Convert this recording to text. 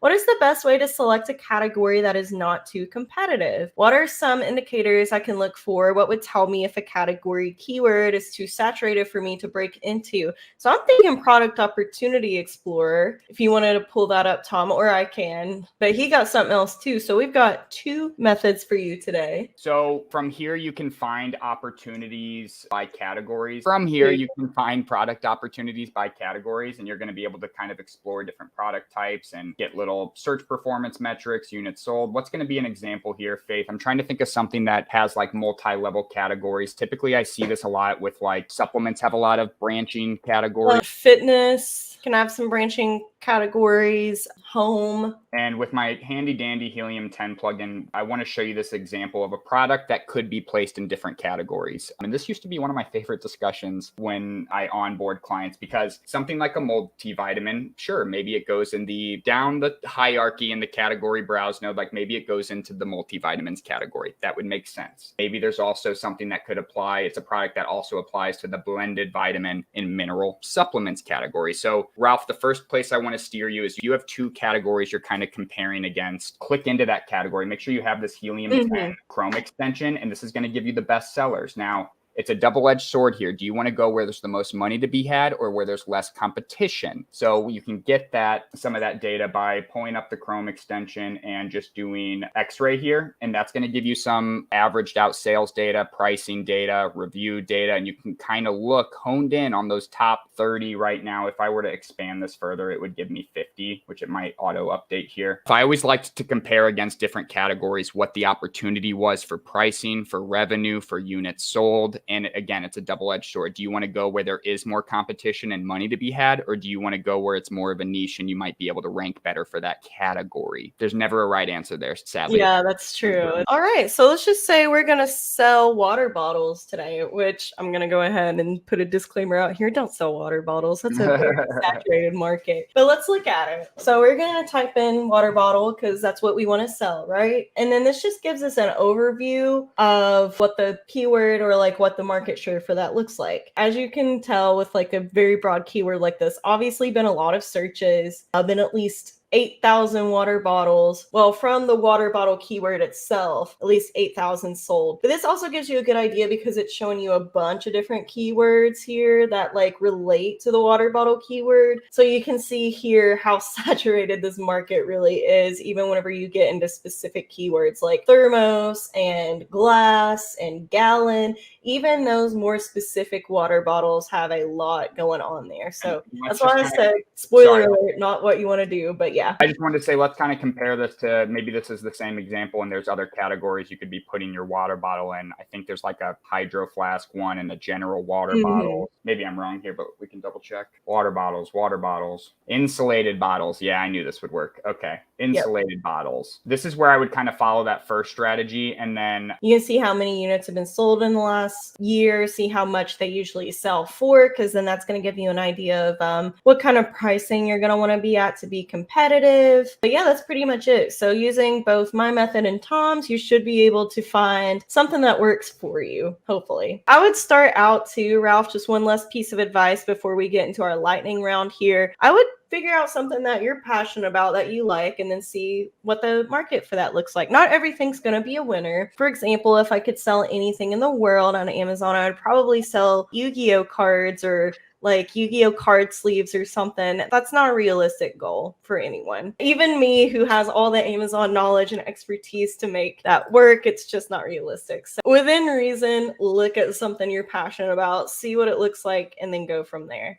What is the best way to select a category that is not too competitive? What are some indicators I can look for? What would tell me if a category keyword is too saturated for me to break into? So I'm thinking product opportunity explorer, if you wanted to pull that up, Tom, or I can. But he got something else too. So we've got two methods for you today. So from here, you can find opportunities by categories. From here, you can find product opportunities by categories, and you're going to be able to kind of explore different product types and get little search performance metrics, units sold. What's going to be an example here, Faith? I'm trying to think of something that has like multi-level categories. Typically, I see this a lot with like supplements have a lot of branching categories. Fitness can have some branching categories, home. And with my handy dandy Helium 10 plugin, I want to show you this example of a product that could be placed in different categories. And this used to be one of my favorite discussions when I onboard clients, because something like a multivitamin, sure, maybe it goes in down the hierarchy in the category browse node, like maybe it goes into the multivitamins category. That would make sense. Maybe there's also something that could apply. It's a product that also applies to the blended vitamin and mineral supplements category. So Ralph, the first place I want to steer you is you have two categories you're kind of comparing against. Click into that category. Make sure you have this Helium 10 Chrome extension, and this is going to give you the best sellers. Now, it's a double-edged sword here. Do you want to go where there's the most money to be had or where there's less competition? So you can get some of that data by pulling up the Chrome extension and just doing X-ray here. And that's going to give you some averaged out sales data, pricing data, review data, and you can kind of look honed in on those top 30 right now. If I were to expand this further, it would give me 50, which it might auto update here. If I always liked to compare against different categories, what the opportunity was for pricing, for revenue, for units sold. And again, it's a double-edged sword. Do you want to go where there is more competition and money to be had, or do you want to go where it's more of a niche and you might be able to rank better for that category? There's never a right answer there, sadly. Yeah, that's true. All right, so let's just say we're going to sell water bottles today, which I'm going to go ahead and put a disclaimer out here. Don't sell water bottles. That's a very saturated market. But let's look at it. So we're going to type in water bottle because that's what we want to sell, right? And then this just gives us an overview of what the keyword or like what the market share for that looks like. As you can tell with like a very broad keyword like this, obviously been a lot of searches, been at least 8,000 water bottles. Well, from the water bottle keyword itself, at least 8,000 sold. But this also gives you a good idea because it's showing you a bunch of different keywords here that like relate to the water bottle keyword. So you can see here how saturated this market really is, even whenever you get into specific keywords like thermos and glass and gallon. Even those more specific water bottles have a lot going on there. So that's why I said, spoiler alert, not what you want to do, but yeah. I just wanted to say, let's kind of compare this to, maybe this is the same example and there's other categories you could be putting your water bottle in. I think there's like a hydro flask one and a general water bottle. Maybe I'm wrong here, but we can double check. Water bottles, insulated bottles. Yeah, I knew this would work. Okay. Insulated bottles. This is where I would kind of follow that first strategy. And then you can see how many units have been sold in the last year, see how much they usually sell for, because then that's going to give you an idea of what kind of pricing you're going to want to be at to be competitive. But yeah, that's pretty much it. So using both my method and Tom's, you should be able to find something that works for you, hopefully. I would start out too, Ralph, just one last piece of advice before we get into our lightning round here. I would figure out something that you're passionate about that you like and then see what the market for that looks like. Not everything's going to be a winner. For example, if I could sell anything in the world on Amazon, I would probably sell Yu-Gi-Oh cards or like Yu-Gi-Oh card sleeves or something. That's not a realistic goal for anyone. Even me, who has all the Amazon knowledge and expertise to make that work, it's just not realistic. So within reason, look at something you're passionate about, see what it looks like, and then go from there.